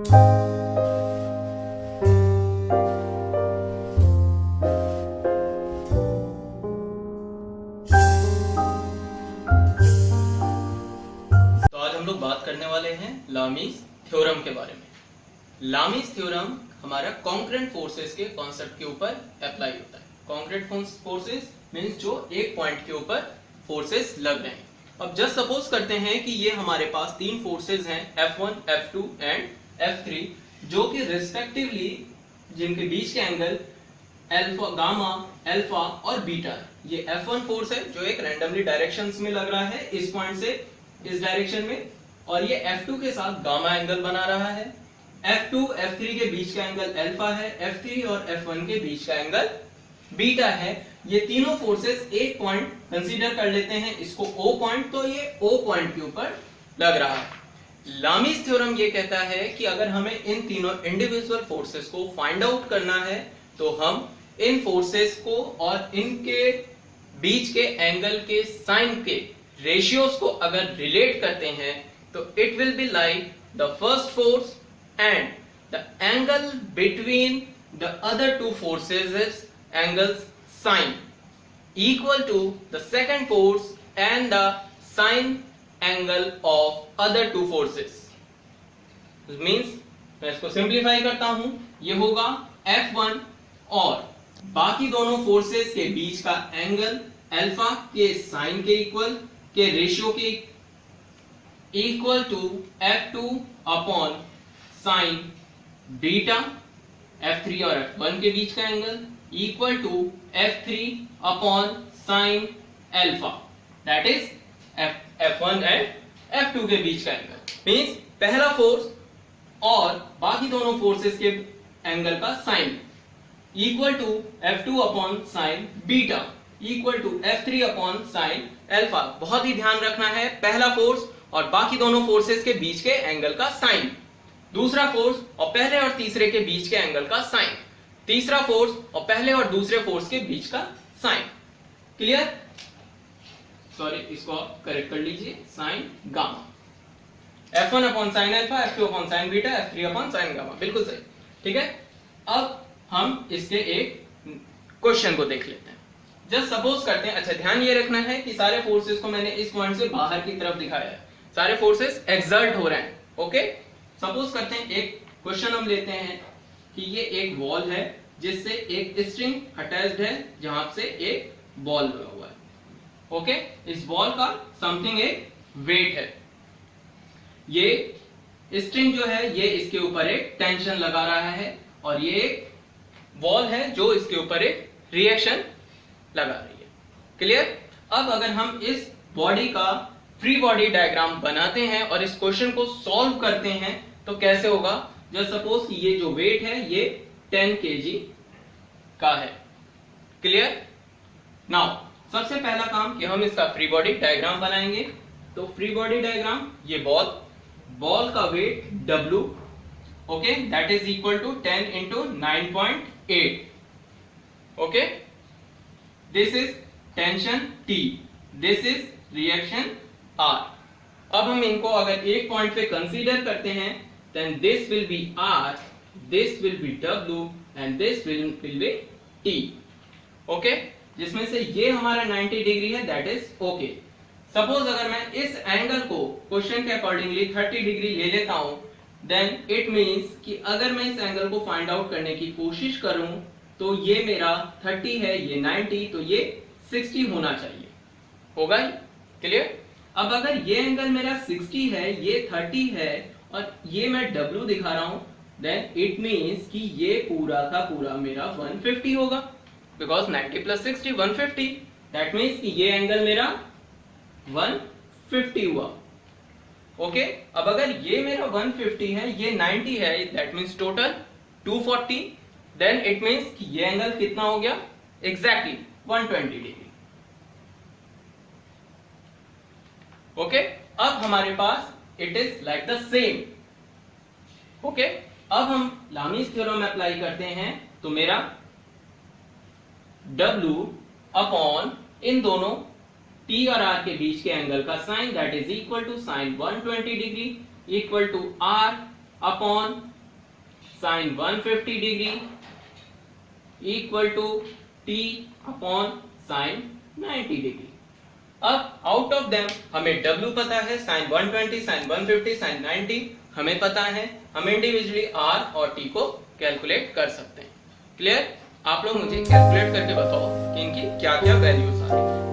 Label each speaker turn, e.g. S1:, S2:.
S1: तो आज हम लोग बात करने वाले हैं लामीज थ्योरम के बारे में। लामीज थ्योरम हमारा कॉन्करेंट फोर्सेस के कॉन्सेप्ट के ऊपर अप्लाई होता है। कॉन्करेंट फोर्सेस मींस जो एक पॉइंट के ऊपर फोर्सेस लग रहे हैं। अब जस्ट सपोज करते हैं कि ये हमारे पास तीन फोर्सेस हैं F1, F2 एंड F3, जो कि रिस्पेक्टिवली जिनके बीच के एंगल अल्फा, गामा, अल्फा और बीटा। ये F1 फोर्स है जो एक रैंडमली डायरेक्शंस में लग रहा है, इस पॉइंट से इस डायरेक्शन में, और ये F2 के साथ गामा एंगल बना रहा है। F2, F3 के बीच का एंगल अल्फा है, F3 और F1 के बीच का एंगल बीटा है। ये तीनों फोर्सेस एक पॉइंट कंसीडर कर लेते हैं, इसको O पॉइंट, तो ये O पॉइंट के ऊपर लग रहा है। लामीज थ्योरम ये कहता है कि अगर हमें इन तीनों इंडिविजुअल फोर्सेस को फाइंड आउट करना है तो हम इन फोर्सेस को और इनके बीच के एंगल के साइन के रेशियोज को अगर रिलेट करते हैं तो it will be like the first force and the angle between the other two forces is angle sine equal to the second force and the sine angle of other two forces. Means मैं इसको simplify करता हूं, ये होगा F1 और बाकी दोनों forces के बीच का एंगल अल्फा के साइन के इक्वल के रेशियो के equal to F2 upon sine beta, F3 और F1 के बीच का angle equal to F3 upon sine alpha, that is F1 and F2 के बीच का एंगल। मींस पहला फोर्स और बाकी दोनों फोर्सेस के एंगल का sine equal to F2 upon sine beta equal to F3 upon sine alpha. बहुत ही ध्यान रखना है, पहला फोर्स और बाकी दोनों फोर्सेस के बीच के एंगल का साइन, दूसरा फोर्स और पहले और तीसरे के बीच के एंगल का साइन, तीसरा फोर्स और पहले और दूसरे फोर्स के बीच का साइन। क्लियर? सॉरी, इसको आप करेक्ट कर लीजिए, sign gamma, F1 upon sine alpha, F2 upon sine beta, F3 upon sign gamma. बिल्कुल सही, ठीक है। अब हम इसके एक क्वेश्चन को देख लेते हैं। जस्ट सपोज करते हैं, अच्छा ध्यान ये रखना है कि सारे फोर्सेस को मैंने इस पॉइंट से बाहर की तरफ दिखाया है, सारे फोर्सेस एक्सर्ट हो रहे हैं। ओके, सपोज करते हैं एक क्वेश्चन हम लेते हैं कि ये एक वॉल है जिससे एक स्ट्रिंग अटैच्ड है जहां से एक बॉल लगा हुआ है। ओके, इस बॉल का समथिंग एक वेट है, ये स्ट्रिंग जो है ये इसके ऊपर एक टेंशन लगा रहा है और ये एक वॉल है जो इसके ऊपर एक रिएक्शन लगा रही है। क्लियर? अब अगर हम इस बॉडी का फ्री बॉडी डायग्राम बनाते हैं और इस क्वेश्चन को सॉल्व करते हैं तो कैसे होगा? जस्ट सपोज कि ये जो वेट है ये 10 kg का है। क्लियर? नाउ सबसे पहला काम कि हम इसका फ्री बॉडी डायग्राम बनाएंगे। तो फ्री बॉडी डायग्राम, ये बॉल का weight W, okay, that is equal to 10 into 9.8। Okay, this is tension T, this is reaction R। अब हम इनको अगर एक पॉइंट पे कंसीडर करते हैं then this will be R, this will be W and this will be T। Okay, जिसमें से ये हमारा 90 डिग्री है, दैट इज ओके। सपोज अगर मैं इस एंगल को क्वेश्चन के अकॉर्डिंगली 30 डिग्री ले लेता हूं देन इट मींस कि अगर मैं इस एंगल को फाइंड आउट करने की कोशिश करूं तो ये मेरा 30 है, ये 90, तो ये 60 होना चाहिए। होगा ही? क्लियर? अब अगर ये एंगल मेरा 60 है, ये 30 है और ये मैं W दिखा रहा हूं देन इट मींस कि ये पूरा का पूरा मेरा 150 होगा, बिकॉज 90 प्लस 60 150। दैट मींस कि ये एंगल मेरा 150 हुआ। ओके, अब अगर ये मेरा 150 है, ये 90 है, that means total 240। Then it means कि ये एंगल कितना हो गया? Exactly 120 degree. ओके, अब हमारे पास it is like the same. Okay, अब हम लामीज थ्योरम अप्लाई करते हैं तो मेरा W अपॉन इन दोनों T और R के बीच के एंगल का sine that is equal to sine 120 degree equal to R upon sine 150 degree equal to t upon sine 90 degree. अब आउट ऑफ देम हमें W पता है, साइन 120, साइन 150, साइन 90 हमें पता है, हम इंडिविजुअली R और T को कैलकुलेट कर सकते हैं। क्लियर? आप लोग मुझे कैलकुलेट करके बताओ कि इनकी क्या क्या वैल्यूज आ रही है।